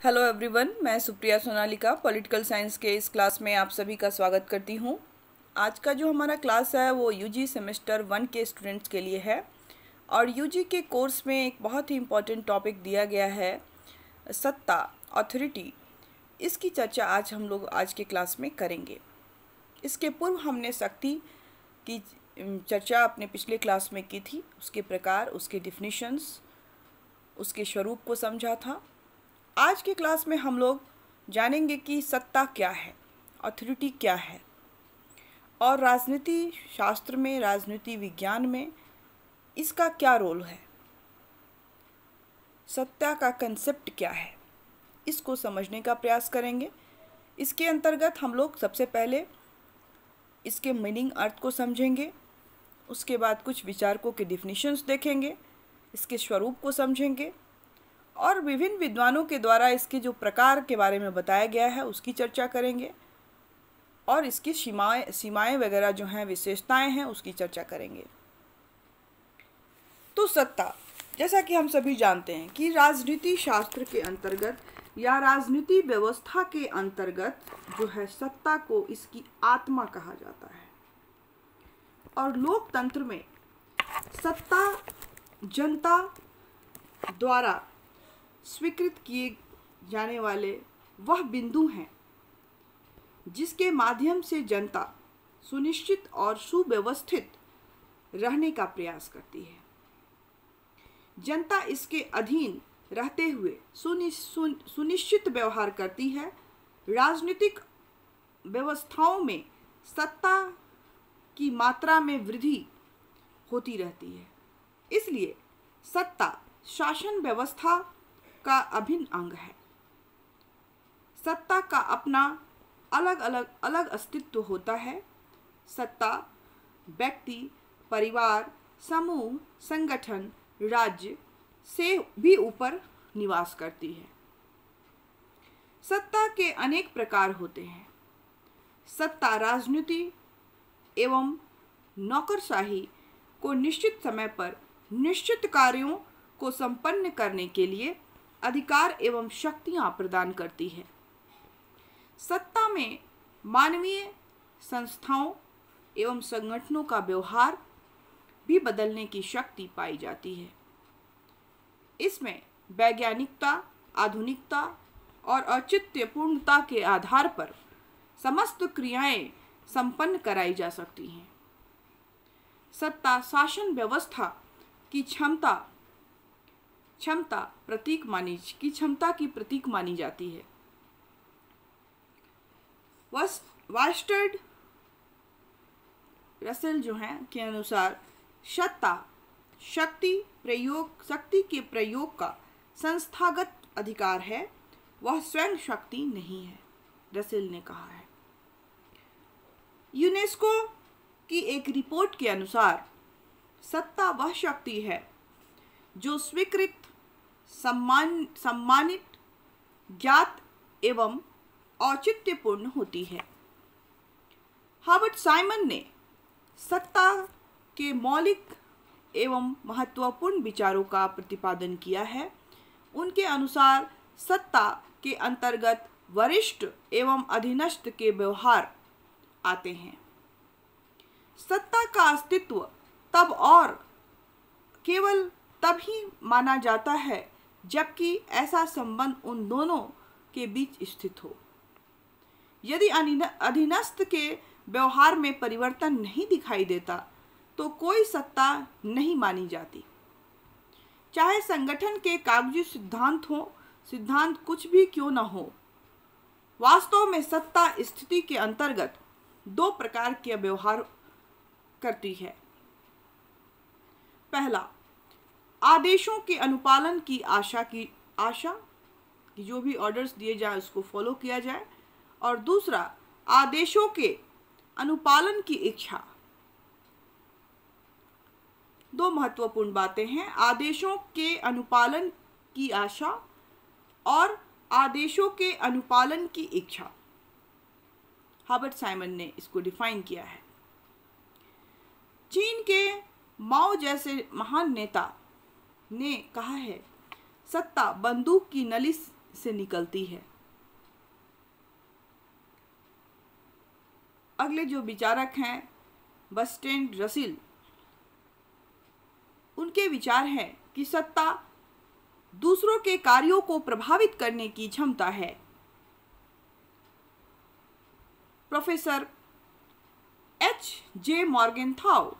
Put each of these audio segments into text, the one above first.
Hello everyone, मैं Supriya Sonalika political science के इस क्लास में आप सभी का स्वागत करती हूँ। आज का जो हमारा क्लास है वो यूजी सेमेस्टर 1 के स्टूडेंट्स के लिए है और यूजी के कोर्स में एक बहुत ही इम्पॉर्टेंट टॉपिक दिया गया है सत्ता, अथॉरिटी। इसकी चर्चा आज हम लोग आज के क्लास में करेंगे। इसके पूर्व हमने शक्ति की चर्चा अपने पिछले क्लास में की थी, उसके प्रकार, उसके डिफिनीशंस, उसके स्वरूप को समझा था। आज के क्लास में हम लोग जानेंगे कि सत्ता क्या है, अथॉरिटी क्या है और राजनीति शास्त्र में, राजनीति विज्ञान में इसका क्या रोल है, सत्ता का कंसेप्ट क्या है, इसको समझने का प्रयास करेंगे। इसके अंतर्गत हम लोग सबसे पहले इसके मीनिंग, अर्थ को समझेंगे, उसके बाद कुछ विचारकों के डिफिनीशंस देखेंगे, इसके स्वरूप को समझेंगे और विभिन्न विद्वानों के द्वारा इसके जो प्रकार के बारे में बताया गया है उसकी चर्चा करेंगे और इसकी सीमाएं वगैरह जो हैं, विशेषताएं हैं, उसकी चर्चा करेंगे। तो सत्ता, जैसा कि हम सभी जानते हैं कि राजनीति शास्त्र के अंतर्गत या राजनीति व्यवस्था के अंतर्गत जो है सत्ता को इसकी आत्मा कहा जाता है और लोकतंत्र में सत्ता जनता द्वारा स्वीकृत किए जाने वाले वह बिंदु हैं जिसके माध्यम से जनता सुनिश्चित और सुव्यवस्थित रहने का प्रयास करती है। जनता इसके अधीन रहते हुए सुनिश्चित व्यवहार करती है। राजनीतिक व्यवस्थाओं में सत्ता की मात्रा में वृद्धि होती रहती है। इसलिए सत्ता शासन व्यवस्था का अभिन्न अंग है। सत्ता का अपना अलग अस्तित्व होता है। सत्ता व्यक्ति, परिवार, समूह, संगठन, राज्य से भी ऊपर निवास करती है। सत्ता के अनेक प्रकार होते हैं। सत्ता राजनीति एवं नौकरशाही को निश्चित समय पर निश्चित कार्यों को संपन्न करने के लिए अधिकार एवं शक्तियां प्रदान करती है। सत्ता में मानवीय संस्थाओं एवं संगठनों का व्यवहार भी बदलने की शक्ति पाई जाती है। इसमें वैज्ञानिकता, आधुनिकता और औचित्यपूर्णता के आधार पर समस्त क्रियाएं संपन्न कराई जा सकती हैं। सत्ता शासन व्यवस्था की क्षमता की प्रतीक मानी जाती है। वास्टर्ड रसेल जो हैं के अनुसार शक्ति के प्रयोग का संस्थागत अधिकार है, वह स्वयं शक्ति नहीं है, रसेल ने कहा है। यूनेस्को की एक रिपोर्ट के अनुसार सत्ता वह शक्ति है जो स्वीकृत, सम्मानित, ज्ञात एवं औचित्यपूर्ण होती है। हर्बर्ट साइमन ने सत्ता के मौलिक एवं महत्वपूर्ण विचारों का प्रतिपादन किया है। उनके अनुसार सत्ता के अंतर्गत वरिष्ठ एवं अधीनस्थ के व्यवहार आते हैं। सत्ता का अस्तित्व तब और केवल तभी माना जाता है जबकि ऐसा संबंध उन दोनों के बीच स्थित हो। यदि अधीनस्थ के व्यवहार में परिवर्तन नहीं दिखाई देता तो कोई सत्ता नहीं मानी जाती। चाहे संगठन के कागजी सिद्धांत कुछ भी क्यों न हो, वास्तव में सत्ता स्थिति के अंतर्गत दो प्रकार के व्यवहार करती है। पहला, आदेशों के अनुपालन की आशा कि जो भी ऑर्डर्स दिए जाए उसको फॉलो किया जाए, और दूसरा, आदेशों के अनुपालन की इच्छा। दो महत्वपूर्ण बातें हैं, आदेशों के अनुपालन की आशा और आदेशों के अनुपालन की इच्छा। हर्बर्ट साइमन ने इसको डिफाइन किया है। चीन के माओ जैसे महान नेता ने कहा है, सत्ता बंदूक की से निकलती है। अगले जो विचारक हैं बर्ट्रैंड रसेल, उनके विचार हैं कि सत्ता दूसरों के कार्यों को प्रभावित करने की क्षमता है। Professor H.J. मॉर्गेनथाउ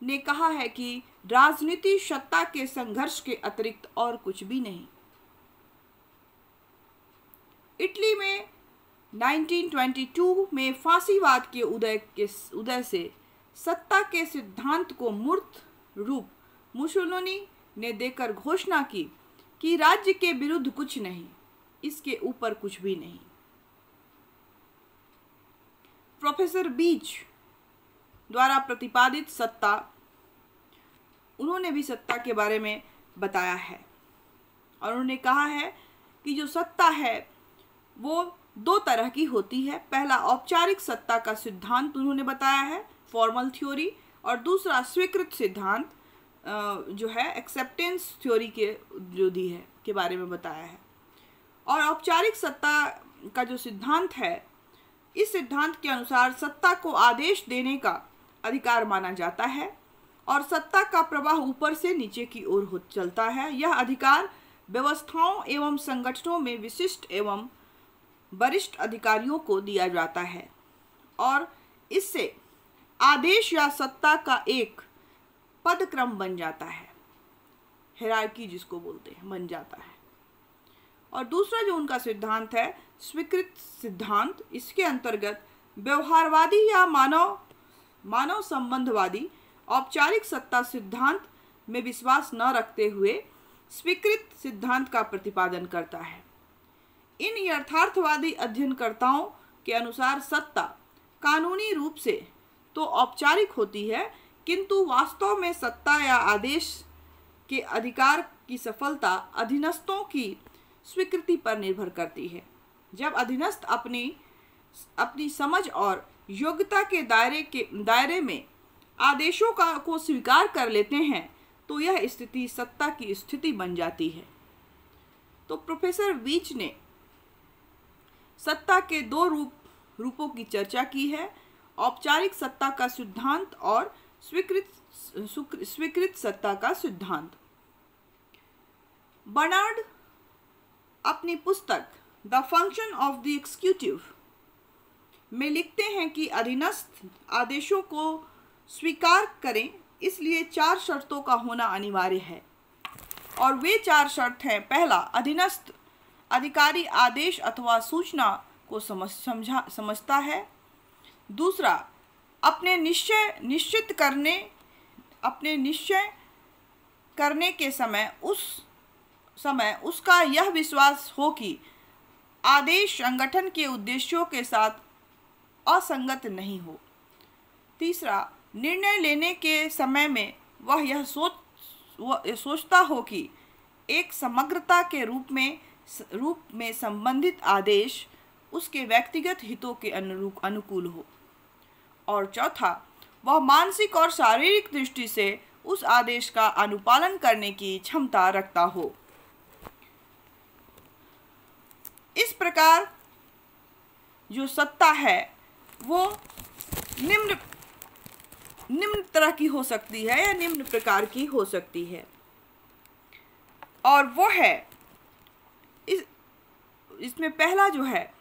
ने कहा है कि राजनीति सत्ता के संघर्ष के अतिरिक्त और कुछ भी नहीं। इटली में 1922 में फांसीवाद के उदय से सत्ता के सिद्धांत को मूर्त रूप मुसोलिनी ने देकर घोषणा की कि राज्य के विरुद्ध कुछ नहीं, इसके ऊपर कुछ भी नहीं। प्रोफेसर बीच द्वारा प्रतिपादित सत्ता, उन्होंने भी सत्ता के बारे में बताया है और उन्होंने कहा है कि जो सत्ता है वो दो तरह की होती है। पहला औपचारिक सत्ता का सिद्धांत उन्होंने बताया है, फॉर्मल थ्योरी, और दूसरा स्वीकृत सिद्धांत जो है एक्सेप्टेंस थ्योरी के जो दी है के बारे में बताया है। और औपचारिक सत्ता का जो सिद्धांत है, इस सिद्धांत के अनुसार सत्ता को आदेश देने का अधिकार माना जाता है और सत्ता का प्रवाह ऊपर से नीचे की ओर चलता है। यह अधिकार व्यवस्थाओं एवं संगठनों में विशिष्ट एवं वरिष्ठ अधिकारियों को दिया जाता है और इससे आदेश या सत्ता का एक पदक्रम बन जाता है, हायरार्की जिसको बोलते हैं, बन जाता है। और दूसरा जो उनका सिद्धांत है स्वीकृत सिद्धांत, इसके अंतर्गत व्यवहारवादी या मानव संबंधवादी औपचारिक सत्ता सिद्धांत में विश्वास न रखते हुए स्वीकृत सिद्धांत का प्रतिपादन करता है। इन यथार्थवादी अध्ययनकर्ताओं के अनुसार सत्ता कानूनी रूप से तो औपचारिक होती है, किंतु वास्तव में सत्ता या आदेश के अधिकार की सफलता अधीनस्थों की स्वीकृति पर निर्भर करती है। जब अधीनस्थ अपनी समझ और योग्यता के दायरे में आदेशों को स्वीकार कर लेते हैं तो यह स्थिति सत्ता की स्थिति बन जाती है। तो प्रोफेसर बीच ने सत्ता के दो रूपों की चर्चा की है, औपचारिक सत्ता का सिद्धांत और स्वीकृत सत्ता का सिद्धांत। बर्नार्ड अपनी पुस्तक the function of the executive में लिखते हैं कि अधीनस्थ आदेशों को स्वीकार करें, इसलिए 4 शर्तों का होना अनिवार्य है और वे 4 शर्त हैं। पहला, अधीनस्थ अधिकारी आदेश अथवा सूचना को समझता है। दूसरा, अपने निश्चय करने के समय उसका यह विश्वास हो कि आदेश संगठन के उद्देश्यों के साथ असंगत नहीं हो। तीसरा, निर्णय लेने के समय में वह यह सोचता हो कि एक समग्रता के रूप में संबंधित आदेश उसके व्यक्तिगत हितों के अनुकूल हो। और चौथा, वह मानसिक और शारीरिक दृष्टि से उस आदेश का अनुपालन करने की क्षमता रखता हो। इस प्रकार जो सत्ता है वो निम्न तरह की हो सकती है या निम्न प्रकार की हो सकती है, और वो है इसमें पहला जो है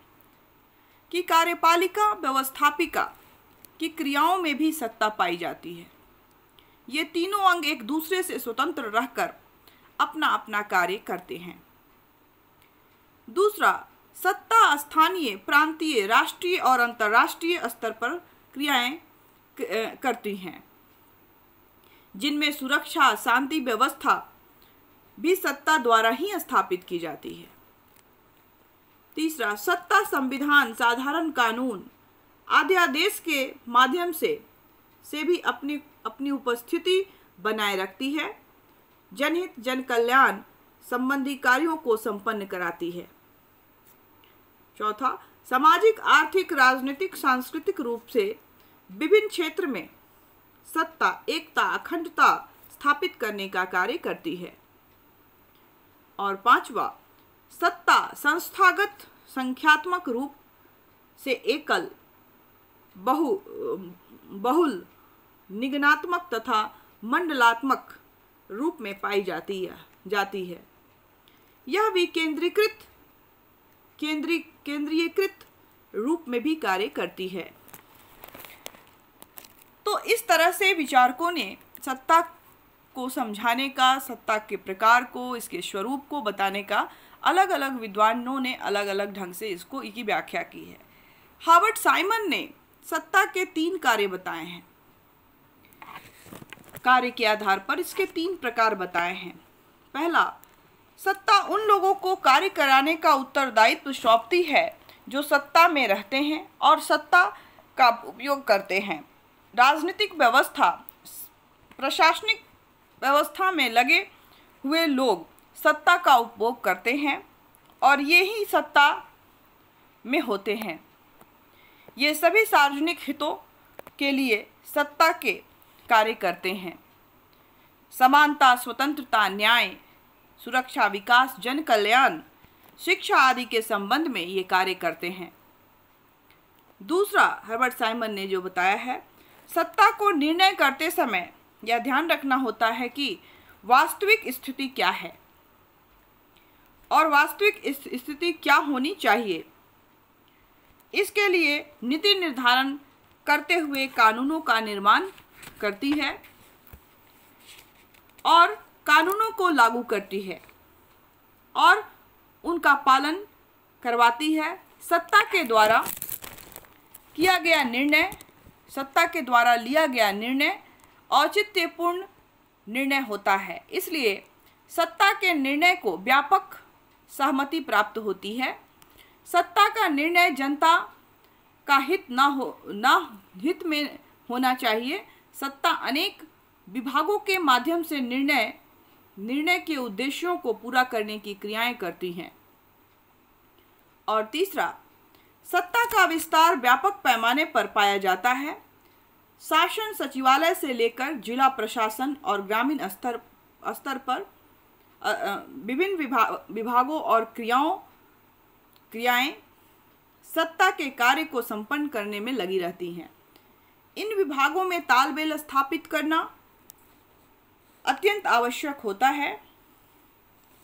कि कार्यपालिका व्यवस्थापिका की क्रियाओं में भी सत्ता पाई जाती है। ये तीनों अंग एक दूसरे से स्वतंत्र रहकर अपना अपना कार्य करते हैं। दूसरा, सत्ता स्थानीय, प्रांतीय, राष्ट्रीय और अंतर्राष्ट्रीय स्तर पर क्रियाएं करती हैं, जिनमें सुरक्षा, शांति व्यवस्था भी सत्ता द्वारा ही स्थापित की जाती है। तीसरा, सत्ता संविधान, साधारण कानून आदि आदेश के माध्यम से भी अपनी उपस्थिति बनाए रखती है, जनहित जन कल्याण संबंधी कार्यों को संपन्न कराती है। चौथा, सामाजिक, आर्थिक, राजनीतिक, सांस्कृतिक रूप से विभिन्न क्षेत्र में सत्ता एकता, अखंडता स्थापित करने का कार्य करती है। और पांचवा, सत्ता संस्थागत संख्यात्मक रूप से एकल, बहुल, निगनात्मक तथा मंडलात्मक रूप में पाई जाती है। यह केंद्रीयकृत रूप में भी कार्य करती है। तो इस तरह से विचारकों ने सत्ता को समझाने का, सत्ता के प्रकार को, इसके स्वरूप को बताने का अलग अलग विद्वानों ने अलग अलग ढंग से इसकी व्याख्या की है। हार्वर्ड साइमन ने सत्ता के 3 कार्य बताए हैं। कार्य के आधार पर इसके 3 प्रकार बताए हैं। पहला, सत्ता उन लोगों को कार्य कराने का उत्तरदायित्व सौंपती है जो सत्ता में रहते हैं और सत्ता का उपयोग करते हैं। राजनीतिक व्यवस्था, प्रशासनिक व्यवस्था में लगे हुए लोग सत्ता का उपभोग करते हैं और ये ही सत्ता में होते हैं। ये सभी सार्वजनिक हितों के लिए सत्ता के कार्य करते हैं। समानता, स्वतंत्रता, न्याय, सुरक्षा, विकास, जन कल्याण, शिक्षा आदि के संबंध में ये कार्य करते हैं। दूसरा, हर्बर्ट साइमन ने जो बताया है, सत्ता को निर्णय करते समय यह ध्यान रखना होता है कि वास्तविक स्थिति क्या है और वास्तविक स्थिति क्या होनी चाहिए। इसके लिए नीति निर्धारण करते हुए कानूनों का निर्माण करती है और कानूनों को लागू करती है और उनका पालन करवाती है। सत्ता के द्वारा लिया गया निर्णय औचित्यपूर्ण निर्णय होता है। इसलिए सत्ता के निर्णय को व्यापक सहमति प्राप्त होती है। सत्ता का निर्णय जनता का हित में होना चाहिए। सत्ता अनेक विभागों के माध्यम से निर्णय के उद्देश्यों को पूरा करने की क्रियाएं करती हैं। और तीसरा, सत्ता का विस्तार व्यापक पैमाने पर पाया जाता है। शासन सचिवालय से लेकर जिला प्रशासन और ग्रामीण स्तर पर विभिन्न विभागों और क्रियाएं सत्ता के कार्य को संपन्न करने में लगी रहती हैं। इन विभागों में तालमेल स्थापित करना अत्यंत आवश्यक होता है।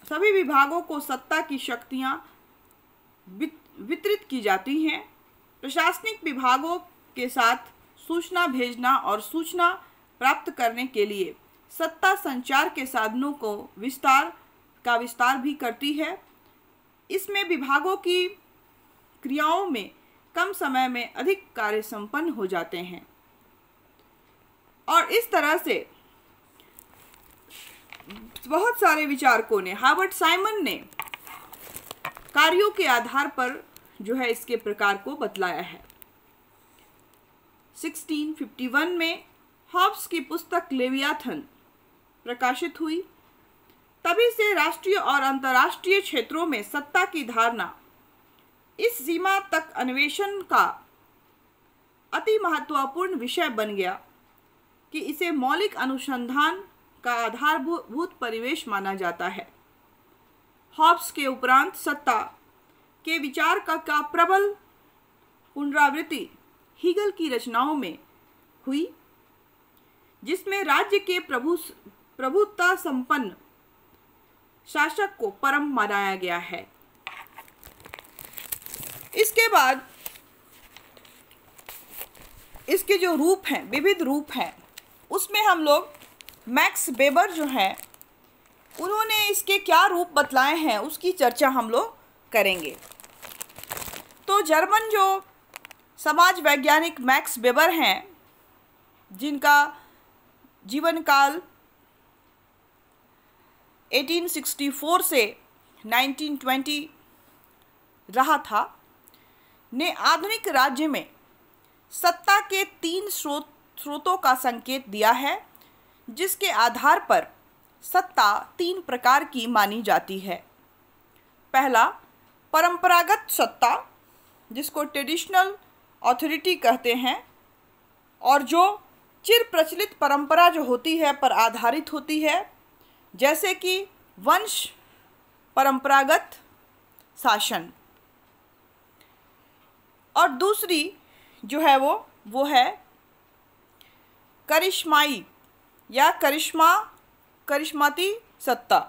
सभी विभागों को सत्ता की शक्तियां वितरित की जाती हैं। प्रशासनिक विभागों के साथ सूचना भेजना और सूचना प्राप्त करने के लिए सत्ता संचार के साधनों को विस्तार भी करती है। इसमें विभागों की क्रियाओं में कम समय में अधिक कार्य संपन्न हो जाते हैं। और इस तरह से बहुत सारे विचारकों ने, हार्वर्ड साइमन ने कार्यों के आधार पर जो है इसके प्रकार को बतलाया है। 1651 में हॉब्स की पुस्तक लेवियाथन प्रकाशित हुई। तभी से राष्ट्रीय और अंतर्राष्ट्रीय क्षेत्रों में सत्ता की धारणा इस सीमा तक अन्वेषण का अति महत्वपूर्ण विषय बन गया कि इसे मौलिक अनुसंधान का आधारभूत परिवेश माना जाता है। हॉब्स के उपरांत सत्ता के विचार का प्रबल पुनरावृत्ति हीगल की रचनाओं में हुई, जिसमें राज्य के प्रभुत्व संपन्न शासक को परम माना गया है। इसके बाद इसके जो रूप हैं, विविध रूप हैं, उसमें हम लोग मैक्स वेबर जो हैं उन्होंने इसके क्या रूप बतलाए हैं उसकी चर्चा हम लोग करेंगे। तो जर्मन जो समाज वैज्ञानिक मैक्स वेबर हैं, जिनका जीवन काल 1864 से 1920 रहा था, ने आधुनिक राज्य में सत्ता के 3 स्रोतों का संकेत दिया है, जिसके आधार पर सत्ता 3 प्रकार की मानी जाती है। पहला, परंपरागत सत्ता, जिसको ट्रेडिशनल अथॉरिटी कहते हैं, और जो चिर प्रचलित परंपरा जो होती है पर आधारित होती है, जैसे कि वंश परंपरागत शासन। और दूसरी जो है वो है करिश्माई या करिश्माती सत्ता।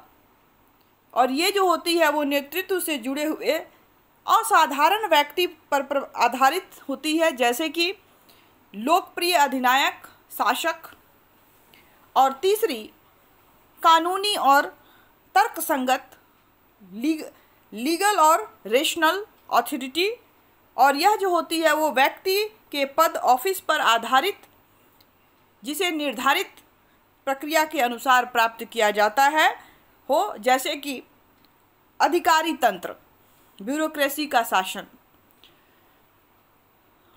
और ये जो होती है वो नेतृत्व से जुड़े हुए असाधारण व्यक्ति पर आधारित होती है, जैसे कि लोकप्रिय अधिनायक, शासक। और तीसरी कानूनी और तर्कसंगत लीगल और रेशनल अथॉरिटी। और यह जो होती है वो व्यक्ति के पद ऑफिस पर आधारित, जिसे निर्धारित प्रक्रिया के अनुसार प्राप्त किया जाता है हो, जैसे कि अधिकारी तंत्र, ब्यूरोक्रेसी का शासन।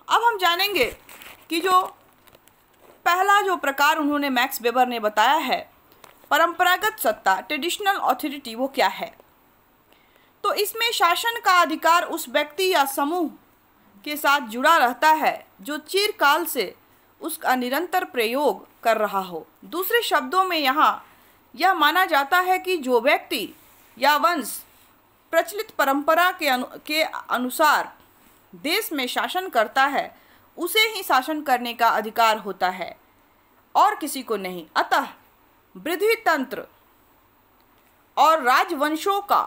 अब हम जानेंगे कि जो पहला जो प्रकार उन्होंने मैक्स वेबर ने बताया है, परंपरागत सत्ता, ट्रेडिशनल अथॉरिटी, वो क्या है। तो इसमें शासन का अधिकार उस व्यक्ति या समूह के साथ जुड़ा रहता है जो चिरकाल से उसका निरंतर प्रयोग कर रहा हो। दूसरे शब्दों में यहाँ यह माना जाता है कि जो व्यक्ति या वंश प्रचलित परंपरा के अनुसार देश में शासन करता है, उसे ही शासन करने का अधिकार होता है और किसी को नहीं। अतः वृद्धि तंत्र और राजवंशों का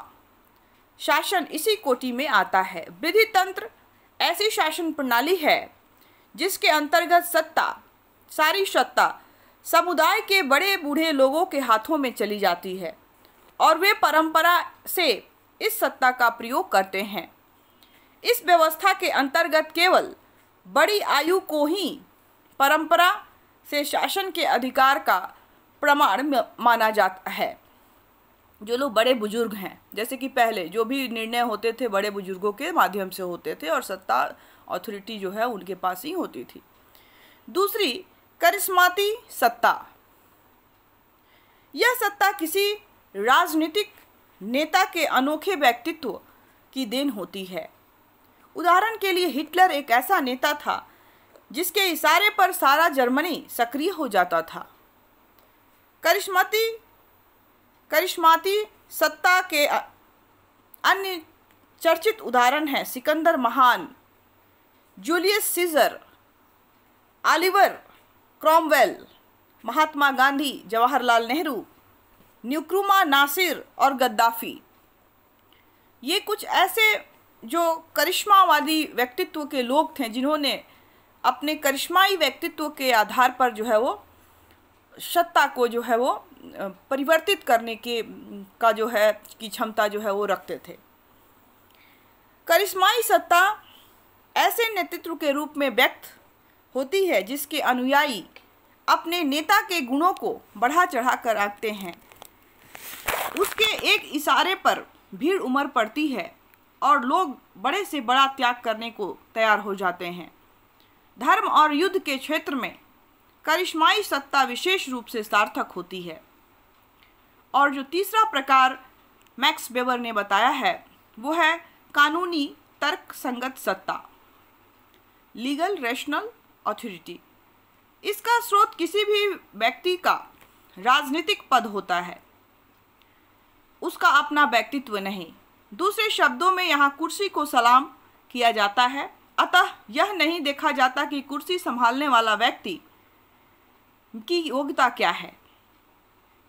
शासन इसी कोटि में आता है। वृद्धि तंत्र ऐसी शासन प्रणाली है जिसके अंतर्गत सारी सत्ता समुदाय के बड़े बूढ़े लोगों के हाथों में चली जाती है और वे परंपरा से इस सत्ता का प्रयोग करते हैं। इस व्यवस्था के अंतर्गत केवल बड़ी आयु को ही परंपरा से शासन के अधिकार का प्रमाण माना जाता है। जो लोग बड़े बुजुर्ग हैं, जैसे कि पहले जो भी निर्णय होते थे बड़े बुजुर्गों के माध्यम से होते थे और सत्ता अथॉरिटी जो है उनके पास ही होती थी। दूसरी करिश्माती सत्ता। यह सत्ता किसी राजनीतिक नेता के अनोखे व्यक्तित्व की देन होती है। उदाहरण के लिए हिटलर एक ऐसा नेता था जिसके इशारे पर सारा जर्मनी सक्रिय हो जाता था। करिश्माती सत्ता के अन्य चर्चित उदाहरण हैं सिकंदर महान, Julius Caesar, Oliver Cromwell, Mahatma Gandhi, Jawaharlal Nehru, न्क्रूमा Nasir और गद्दाफी। ये कुछ ऐसे जो करिश्मावादी व्यक्तित्व के लोग थे जिन्होंने अपने करिश्माई व्यक्तित्व के आधार पर जो है वो सत्ता को जो है वो परिवर्तित करने का जो है की क्षमता जो है वो रखते थे। करिश्माई सत्ता ऐसे नेतृत्व के रूप में व्यक्त होती है जिसके अनुयायी अपने नेता के गुणों को बढ़ा चढ़ा कर आंकते हैं। उसके एक इशारे पर भीड़ उमड़ पड़ती है और लोग बड़े से बड़ा त्याग करने को तैयार हो जाते हैं। धर्म और युद्ध के क्षेत्र में करिश्माई सत्ता विशेष रूप से सार्थक होती है। और जो तीसरा प्रकार मैक्स वेबर ने बताया है वो है कानूनी तर्कसंगत सत्ता, लीगल रेशनल अथॉरिटी। इसका स्रोत किसी भी व्यक्ति का राजनीतिक पद होता है, उसका अपना व्यक्तित्व नहीं। दूसरे शब्दों में यहाँ कुर्सी को सलाम किया जाता है। अतः यह नहीं देखा जाता कि कुर्सी संभालने वाला व्यक्ति की योग्यता क्या है।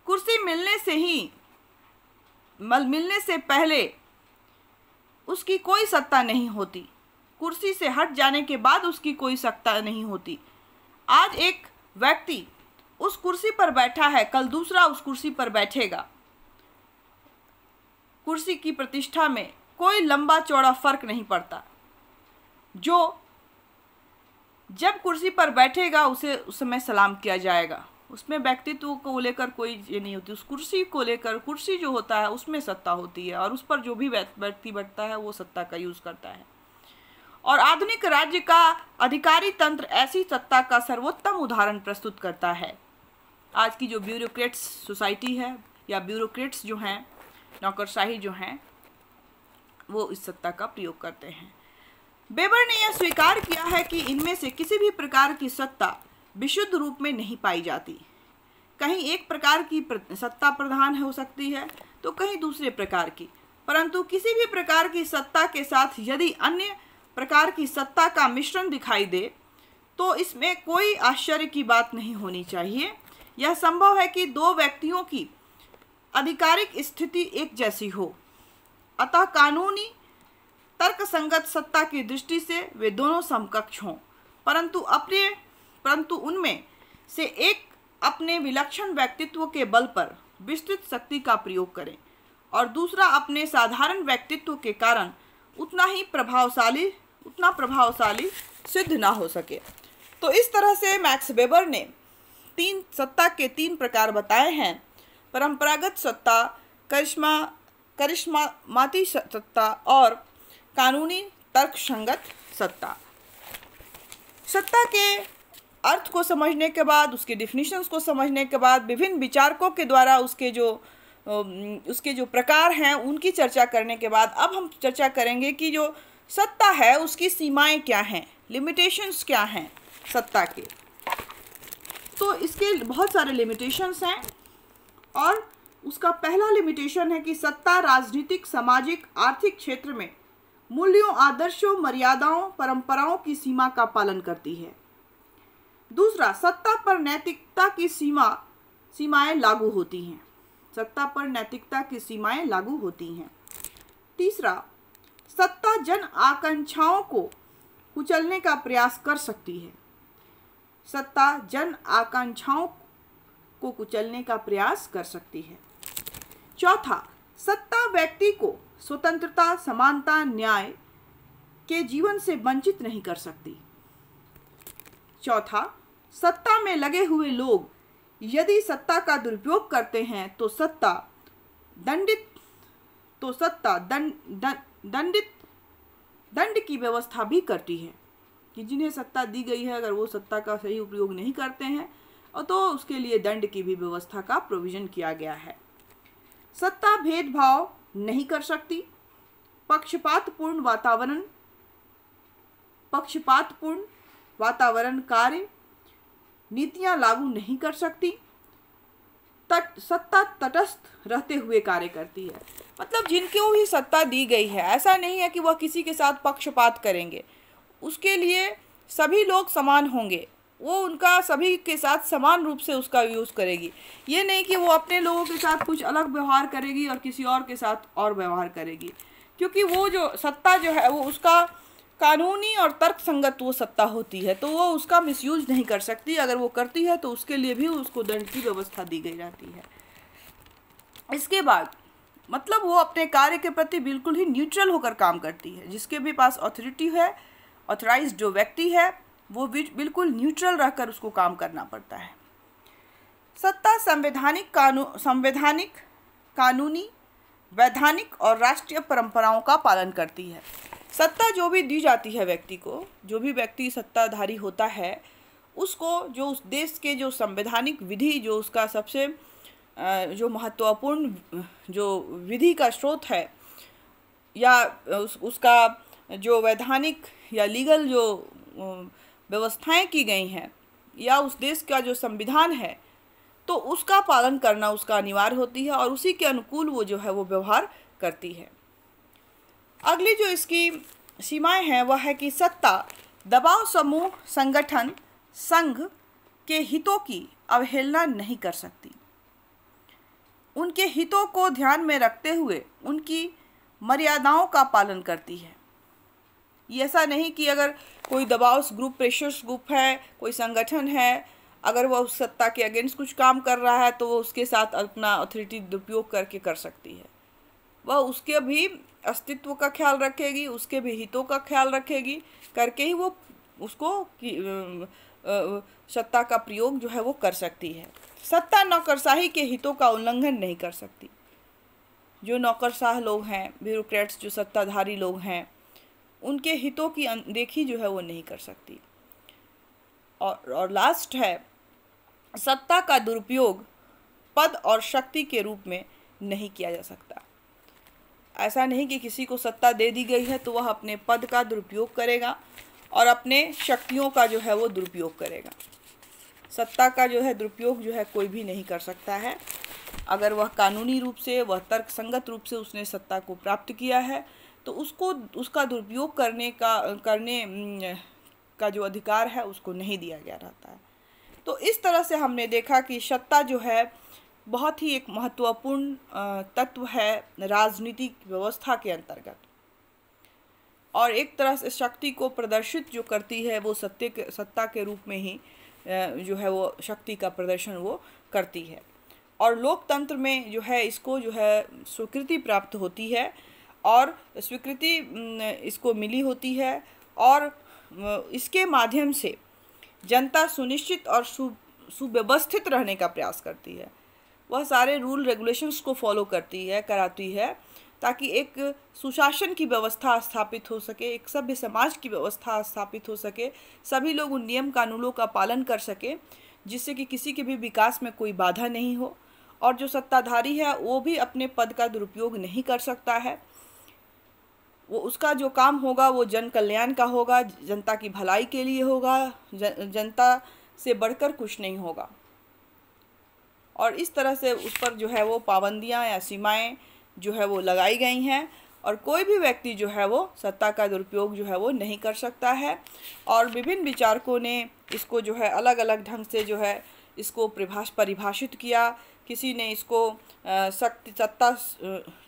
कुर्सी मिलने से पहले उसकी कोई सत्ता नहीं होती, कुर्सी से हट जाने के बाद उसकी कोई सत्ता नहीं होती। आज एक व्यक्ति उस कुर्सी पर बैठा है, कल दूसरा उस कुर्सी पर बैठेगा। कुर्सी की प्रतिष्ठा में कोई लंबा चौड़ा फर्क नहीं पड़ता। जो जब कुर्सी पर बैठेगा उसे उस समय सलाम किया जाएगा। उसमें व्यक्तित्व को लेकर कोई ये नहीं होती। उस कुर्सी को लेकर, कुर्सी जो होता है उसमें सत्ता होती है और उस पर जो भी व्यक्ति बैठता है वो सत्ता का यूज़ करता है। और आधुनिक राज्य का अधिकारी तंत्र ऐसी सत्ता का सर्वोत्तम उदाहरण प्रस्तुत करता है। आज की जो ब्यूरोक्रेट्स सोसाइटी है या ब्यूरोक्रेट्स जो हैं, नौकरशाही जो हैं, वो इस सत्ता का प्रयोग करते हैं। वेबर ने यह स्वीकार किया है कि इनमें से किसी भी प्रकार की सत्ता विशुद्ध रूप में नहीं पाई जाती। कहीं एक प्रकार की सत्ता प्रधान हो सकती है तो कहीं दूसरे प्रकार की, परंतु किसी भी प्रकार की सत्ता के साथ यदि अन्य प्रकार की सत्ता का मिश्रण दिखाई दे तो इसमें कोई आश्चर्य की बात नहीं होनी चाहिए। यह संभव है कि दो व्यक्तियों की आधिकारिक स्थिति एक जैसी हो, अतः कानूनी तर्कसंगत सत्ता की दृष्टि से वे दोनों समकक्ष हों, परंतु उनमें से एक अपने विलक्षण व्यक्तित्व के बल पर विस्तृत शक्ति का प्रयोग करे और दूसरा अपने साधारण व्यक्तित्व के कारण उतना प्रभावशाली सिद्ध ना हो सके। तो इस तरह से मैक्स वेबर ने सत्ता के तीन प्रकार बताए हैं: परंपरागत सत्ता, करिश्माती सत्ता और कानूनी तर्कसंगत सत्ता। सत्ता के अर्थ को समझने के बाद, उसके डिफिनीशंस को समझने के बाद, विभिन्न विचारकों के द्वारा उसके जो प्रकार हैं उनकी चर्चा करने के बाद अब हम चर्चा करेंगे कि जो सत्ता है उसकी सीमाएं क्या हैं, लिमिटेशंस क्या हैं सत्ता के। तो इसके बहुत सारे लिमिटेशंस हैं और उसका पहला लिमिटेशन है कि सत्ता राजनीतिक, सामाजिक, आर्थिक क्षेत्र में मूल्यों, आदर्शों, मर्यादाओं, परंपराओं की सीमा का पालन करती है। दूसरा, सत्ता पर नैतिकता की सीमाएं लागू होती हैं। सत्ता पर नैतिकता की सीमाएं लागू होती हैं। तीसरा, सत्ता जन आकांक्षाओं को कुचलने का प्रयास कर सकती है। सत्ता जन आकांक्षाओं को कुचलने का प्रयास कर सकती है। चौथा, सत्ता व्यक्ति को स्वतंत्रता, समानता, न्याय के जीवन से वंचित नहीं कर सकती। चौथा, सत्ता में लगे हुए लोग यदि सत्ता का दुरुपयोग करते हैं तो सत्ता दंड की व्यवस्था भी करती है कि जिन्हें सत्ता दी गई है अगर वो सत्ता का सही उपयोग नहीं करते हैं और तो उसके लिए दंड की भी व्यवस्था का प्रोविजन किया गया है। सत्ता भेदभाव नहीं कर सकती। पक्षपातपूर्ण वातावरण कार्य नीतियां लागू नहीं कर सकती। सत्ता तटस्थ रहते हुए कार्य करती है। मतलब जिनको भी सत्ता दी गई है ऐसा नहीं है कि वह किसी के साथ पक्षपात करेंगे, उसके लिए सभी लोग समान होंगे, वो उनका सभी के साथ समान रूप से उसका यूज़ करेगी। ये नहीं कि वो अपने लोगों के साथ कुछ अलग व्यवहार करेगी और किसी और के साथ और व्यवहार करेगी, क्योंकि वो जो सत्ता जो है वो उसका कानूनी और तर्कसंगत वो सत्ता होती है, तो वो उसका मिसयूज नहीं कर सकती। अगर वो करती है तो उसके लिए भी उसको दंड की व्यवस्था दी गई जाती है। इसके बाद मतलब वो अपने कार्य के प्रति बिल्कुल ही न्यूट्रल होकर काम करती है। जिसके भी पास अथॉरिटी है, ऑथराइज्ड जो व्यक्ति है, वो बिल्कुल न्यूट्रल रहकर उसको काम करना पड़ता है। सत्ता संवैधानिक, कानूनी, वैधानिक और राष्ट्रीय परंपराओं का पालन करती है। सत्ता जो भी दी जाती है व्यक्ति को, जो भी व्यक्ति सत्ताधारी होता है उसको जो उस देश के जो संवैधानिक विधि, जो उसका सबसे जो महत्वपूर्ण जो विधि का स्रोत है या उसका जो वैधानिक या लीगल जो व्यवस्थाएं की गई हैं या उस देश का जो संविधान है, तो उसका पालन करना उसका अनिवार्य होती है और उसी के अनुकूल वो जो है वो व्यवहार करती है। अगली जो इसकी सीमाएं हैं वह है कि सत्ता दबाव समूह, संगठन, संघ के हितों की अवहेलना नहीं कर सकती। उनके हितों को ध्यान में रखते हुए उनकी मर्यादाओं का पालन करती है। ये ऐसा नहीं कि अगर कोई दबाव ग्रुप, प्रेशर्स ग्रुप है, कोई संगठन है, अगर वह उस सत्ता के अगेंस्ट कुछ काम कर रहा है तो वो उसके साथ अपना अथॉरिटी दुरुपयोग करके कर सकती है। वह उसके भी अस्तित्व का ख्याल रखेगी, उसके भी हितों का ख्याल रखेगी, करके ही वो उसको सत्ता का प्रयोग जो है वो कर सकती है। सत्ता नौकरशाही के हितों का उल्लंघन नहीं कर सकती। जो नौकरशाह लोग हैं, ब्यूरोक्रेट्स, जो सत्ताधारी लोग हैं, उनके हितों की अनदेखी जो है वो नहीं कर सकती। और लास्ट है, सत्ता का दुरुपयोग पद और शक्ति के रूप में नहीं किया जा सकता। ऐसा नहीं कि किसी को सत्ता दे दी गई है तो वह अपने पद का दुरुपयोग करेगा और अपने शक्तियों का जो है वो दुरुपयोग करेगा। सत्ता का जो है दुरुपयोग जो है कोई भी नहीं कर सकता है। अगर वह कानूनी रूप से, वह तर्कसंगत रूप से उसने सत्ता को प्राप्त किया है, तो उसको उसका दुरुपयोग करने का जो अधिकार है उसको नहीं दिया गया रहता है। तो इस तरह से हमने देखा कि सत्ता जो है बहुत ही एक महत्वपूर्ण तत्व है राजनीतिक व्यवस्था के अंतर्गत, और एक तरह से शक्ति को प्रदर्शित जो करती है वो सत्ता के रूप में ही जो है वो शक्ति का प्रदर्शन वो करती है। और लोकतंत्र में जो है इसको जो है स्वीकृति प्राप्त होती है, और स्वीकृति इसको मिली होती है, और इसके माध्यम से जनता सुनिश्चित और सुव्यवस्थित रहने का प्रयास करती है। वह सारे रूल रेगुलेशंस को फॉलो कराती है ताकि एक सुशासन की व्यवस्था स्थापित हो सके, एक सभ्य समाज की व्यवस्था स्थापित हो सके, सभी लोग उन नियम कानूनों का पालन कर सके, जिससे कि किसी के भी विकास में कोई बाधा नहीं हो, और जो सत्ताधारी है वो भी अपने पद का दुरुपयोग नहीं कर सकता है। वो उसका जो काम होगा वो जन कल्याण का होगा, जनता की भलाई के लिए होगा, जनता से बढ़कर कुछ नहीं होगा। और इस तरह से उस पर जो है वो पाबंदियां या सीमाएं जो है वो लगाई गई हैं, और कोई भी व्यक्ति जो है वो सत्ता का दुरुपयोग जो है वो नहीं कर सकता है। और विभिन्न विचारकों ने इसको जो है अलग अलग ढंग से जो है इसको परिभाषित किया। किसी ने इसको सत्ता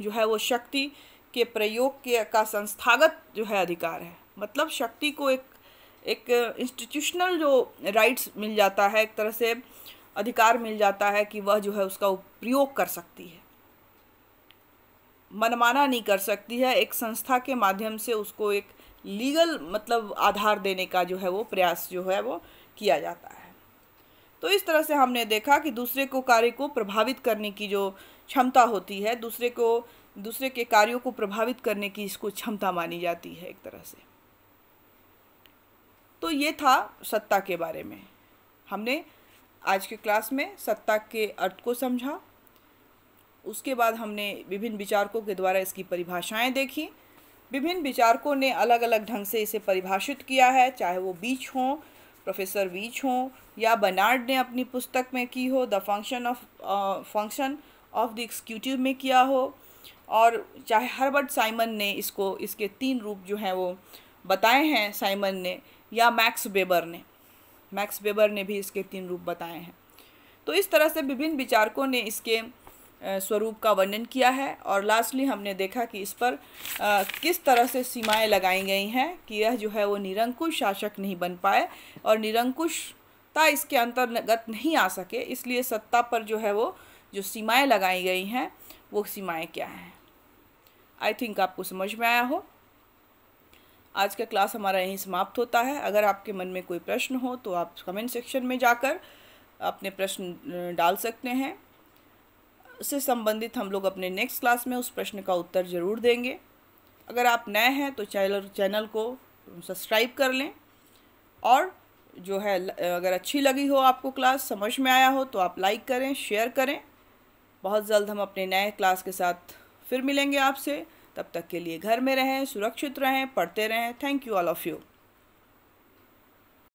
जो है वो शक्ति के प्रयोग का संस्थागत जो है अधिकार है, मतलब शक्ति को एक इंस्टीट्यूशनल जो राइट्स मिल जाता है, एक तरह से अधिकार मिल जाता है कि वह जो है उसका प्रयोग कर सकती है, मनमाना नहीं कर सकती है। एक संस्था के माध्यम से उसको एक लीगल मतलब आधार देने का जो है वो प्रयास जो है वो किया जाता है। तो इस तरह से हमने देखा कि दूसरे को कार्य को प्रभावित करने की जो क्षमता होती है, दूसरे के कार्यों को प्रभावित करने की इसको क्षमता मानी जाती है एक तरह से। तो ये था सत्ता के बारे में। हमने आज के क्लास में सत्ता के अर्थ को समझा, उसके बाद हमने विभिन्न विचारकों के द्वारा इसकी परिभाषाएं देखी। विभिन्न विचारकों ने अलग अलग ढंग से इसे परिभाषित किया है, चाहे वो बीच हों, प्रोफेसर बीच हों, या बर्नार्ड ने अपनी पुस्तक में की हो, the function of the executive में किया हो, और चाहे हर्बर्ट साइमन ने इसके 3 रूप जो हैं वो बताए हैं साइमन ने, या मैक्स वेबर ने भी इसके 3 रूप बताए हैं। तो इस तरह से विभिन्न विचारकों ने इसके स्वरूप का वर्णन किया है, और लास्टली हमने देखा कि इस पर किस तरह से सीमाएं लगाई गई हैं कि यह जो है वो निरंकुश शासक नहीं बन पाए, और निरंकुशता इसके अंतर्गत नहीं आ सके, इसलिए सत्ता पर जो है वो जो सीमाएं लगाई गई हैं वो सीमाएं क्या हैं। आई थिंक आपको समझ में आया हो। आज का क्लास हमारा यहीं समाप्त होता है। अगर आपके मन में कोई प्रश्न हो तो आप कमेंट सेक्शन में जाकर अपने प्रश्न डाल सकते हैं। इससे संबंधित हम लोग अपने नेक्स्ट क्लास में उस प्रश्न का उत्तर ज़रूर देंगे। अगर आप नए हैं तो चैनल को सब्सक्राइब कर लें, और जो है अगर अच्छी लगी हो आपको क्लास, समझ में आया हो, तो आप लाइक करें, शेयर करें। बहुत जल्द हम अपने नए क्लास के साथ फिर मिलेंगे आपसे। तब तक के लिए घर में रहें, सुरक्षित रहें, पढ़ते रहें। Thank you all of you.